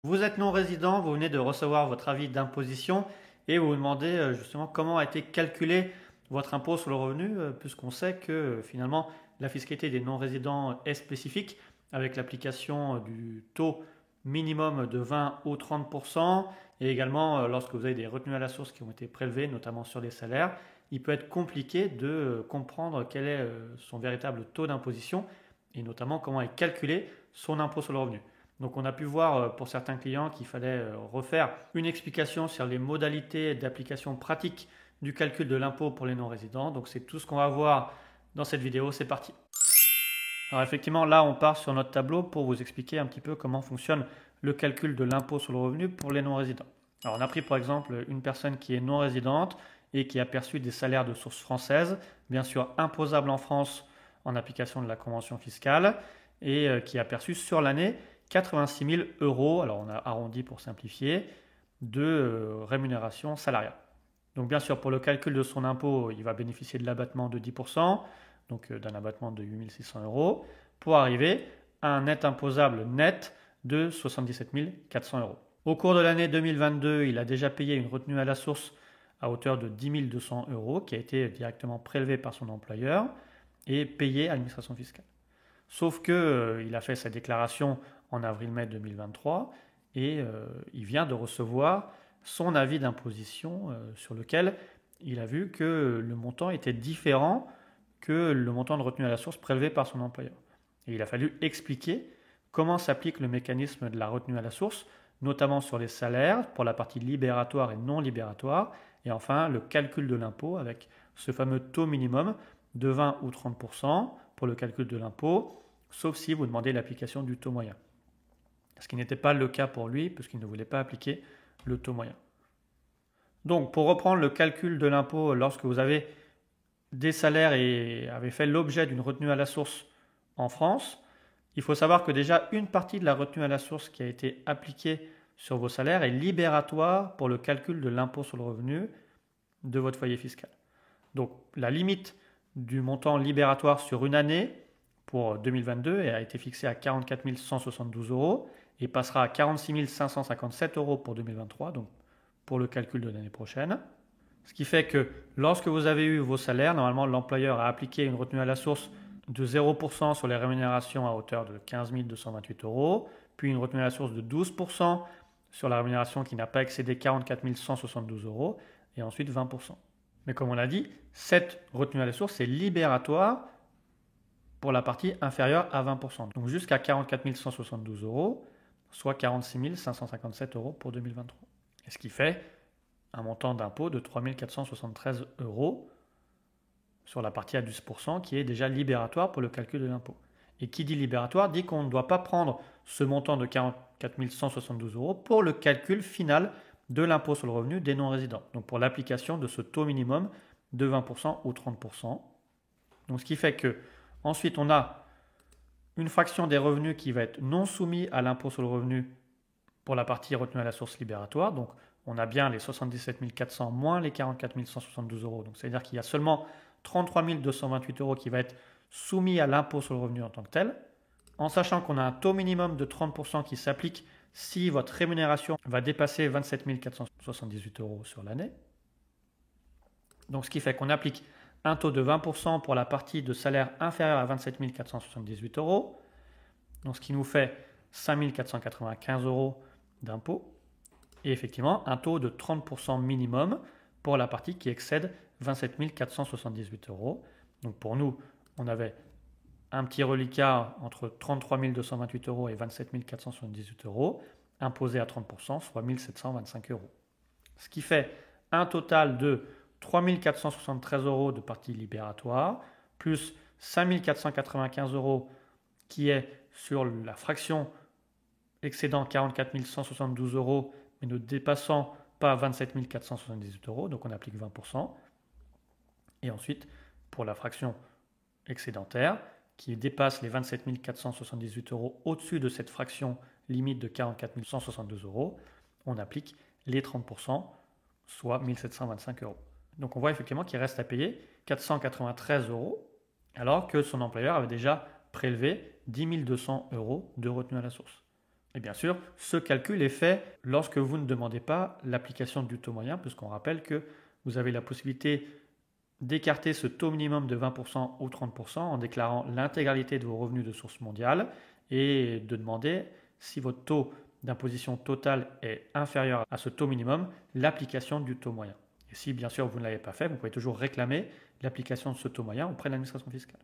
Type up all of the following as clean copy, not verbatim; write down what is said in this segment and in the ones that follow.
Vous êtes non-résident, vous venez de recevoir votre avis d'imposition et vous vous demandez justement comment a été calculé votre impôt sur le revenu, puisqu'on sait que finalement la fiscalité des non-résidents est spécifique avec l'application du taux minimum de 20 ou 30%, et également lorsque vous avez des retenues à la source qui ont été prélevées, notamment sur les salaires, il peut être compliqué de comprendre quel est son véritable taux d'imposition et notamment comment est calculé son impôt sur le revenu. Donc on a pu voir pour certains clients qu'il fallait refaire une explication sur les modalités d'application pratique du calcul de l'impôt pour les non-résidents. Donc c'est tout ce qu'on va voir dans cette vidéo, c'est parti. Alors effectivement là on part sur notre tableau pour vous expliquer un petit peu comment fonctionne le calcul de l'impôt sur le revenu pour les non-résidents. Alors on a pris par exemple une personne qui est non-résidente et qui a perçu des salaires de source française, bien sûr imposables en France en application de la convention fiscale, et qui a perçu sur l'année 86 000 euros, alors on a arrondi pour simplifier, de rémunération salariale. Donc bien sûr, pour le calcul de son impôt, il va bénéficier de l'abattement de 10%, donc d'un abattement de 8 600 euros, pour arriver à un net imposable net de 77 400 euros. Au cours de l'année 2022, il a déjà payé une retenue à la source à hauteur de 10 200 euros, qui a été directement prélevée par son employeur et payée à l'administration fiscale. Sauf qu'il a fait sa déclaration en avril-mai 2023 et il vient de recevoir son avis d'imposition sur lequel il a vu que le montant était différent que le montant de retenue à la source prélevé par son employeur. Et il a fallu expliquer comment s'applique le mécanisme de la retenue à la source, notamment sur les salaires, pour la partie libératoire et non libératoire, et enfin le calcul de l'impôt avec ce fameux taux minimum de 20 ou 30% pour le calcul de l'impôt, sauf si vous demandez l'application du taux moyen. Ce qui n'était pas le cas pour lui, puisqu'il ne voulait pas appliquer le taux moyen. Donc, pour reprendre le calcul de l'impôt, lorsque vous avez des salaires et avez fait l'objet d'une retenue à la source en France, il faut savoir que déjà une partie de la retenue à la source qui a été appliquée sur vos salaires est libératoire pour le calcul de l'impôt sur le revenu de votre foyer fiscal. Donc, la limite du montant libératoire sur une année pour 2022 a été fixée à 44 172 euros et passera à 46 557 euros pour 2023, donc pour le calcul de l'année prochaine. Ce qui fait que lorsque vous avez eu vos salaires, normalement l'employeur a appliqué une retenue à la source de 0% sur les rémunérations à hauteur de 15 228 euros, puis une retenue à la source de 12% sur la rémunération qui n'a pas excédé 44 172 euros, et ensuite 20%. Mais comme on l'a dit, cette retenue à la source est libératoire pour la partie inférieure à 20%. Donc jusqu'à 44 172 euros, soit 46 557 euros pour 2023. Et ce qui fait un montant d'impôt de 3 473 euros sur la partie à 12% qui est déjà libératoire pour le calcul de l'impôt. Et qui dit libératoire dit qu'on ne doit pas prendre ce montant de 44 172 euros pour le calcul final de l'impôt sur le revenu des non-résidents. Donc pour l'application de ce taux minimum de 20% ou 30%. Donc ce qui fait que ensuite on a une fraction des revenus qui va être non soumise à l'impôt sur le revenu pour la partie retenue à la source libératoire. Donc on a bien les 77 400 moins les 44 172 euros. Donc c'est-à-dire qu'il y a seulement 33 228 euros qui va être soumis à l'impôt sur le revenu en tant que tel, en sachant qu'on a un taux minimum de 30% qui s'applique si votre rémunération va dépasser 27 478 euros sur l'année. Donc ce qui fait qu'on applique un taux de 20% pour la partie de salaire inférieure à 27 478 euros, donc ce qui nous fait 5 495 euros d'impôt, et effectivement un taux de 30% minimum pour la partie qui excède 27 478 euros. Donc pour nous, on avait un petit reliquat entre 33 228 euros et 27 478 euros, imposé à 30%, soit 1 725 euros. Ce qui fait un total de 3 473 euros de partie libératoire, plus 5 495 euros qui est sur la fraction excédant 44 172 euros, mais ne dépassant pas 27 478 euros, donc on applique 20%. Et ensuite, pour la fraction excédentaire, qui dépasse les 27 478 euros au-dessus de cette fraction limite de 44 172 euros, on applique les 30%, soit 1 725 euros. Donc on voit effectivement qu'il reste à payer 493 euros, alors que son employeur avait déjà prélevé 10 200 euros de retenue à la source. Et bien sûr, ce calcul est fait lorsque vous ne demandez pas l'application du taux moyen, puisqu'on rappelle que vous avez la possibilité d'écarter ce taux minimum de 20% ou 30% en déclarant l'intégralité de vos revenus de source mondiale et de demander, si votre taux d'imposition totale est inférieur à ce taux minimum, l'application du taux moyen. Et si bien sûr vous ne l'avez pas fait, vous pouvez toujours réclamer l'application de ce taux moyen auprès de l'administration fiscale.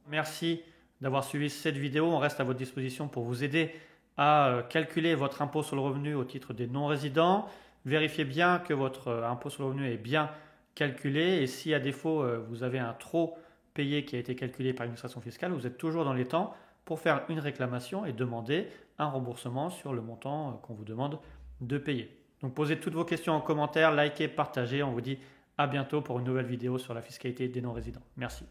Merci d'avoir suivi cette vidéo. On reste à votre disposition pour vous aider à calculer votre impôt sur le revenu au titre des non-résidents. Vérifiez bien que votre impôt sur le revenu est bien calculé et si à défaut vous avez un trop payé qui a été calculé par l'administration fiscale, vous êtes toujours dans les temps pour faire une réclamation et demander un remboursement sur le montant qu'on vous demande de payer. Donc posez toutes vos questions en commentaire, likez, partagez. On vous dit à bientôt pour une nouvelle vidéo sur la fiscalité des non-résidents. Merci.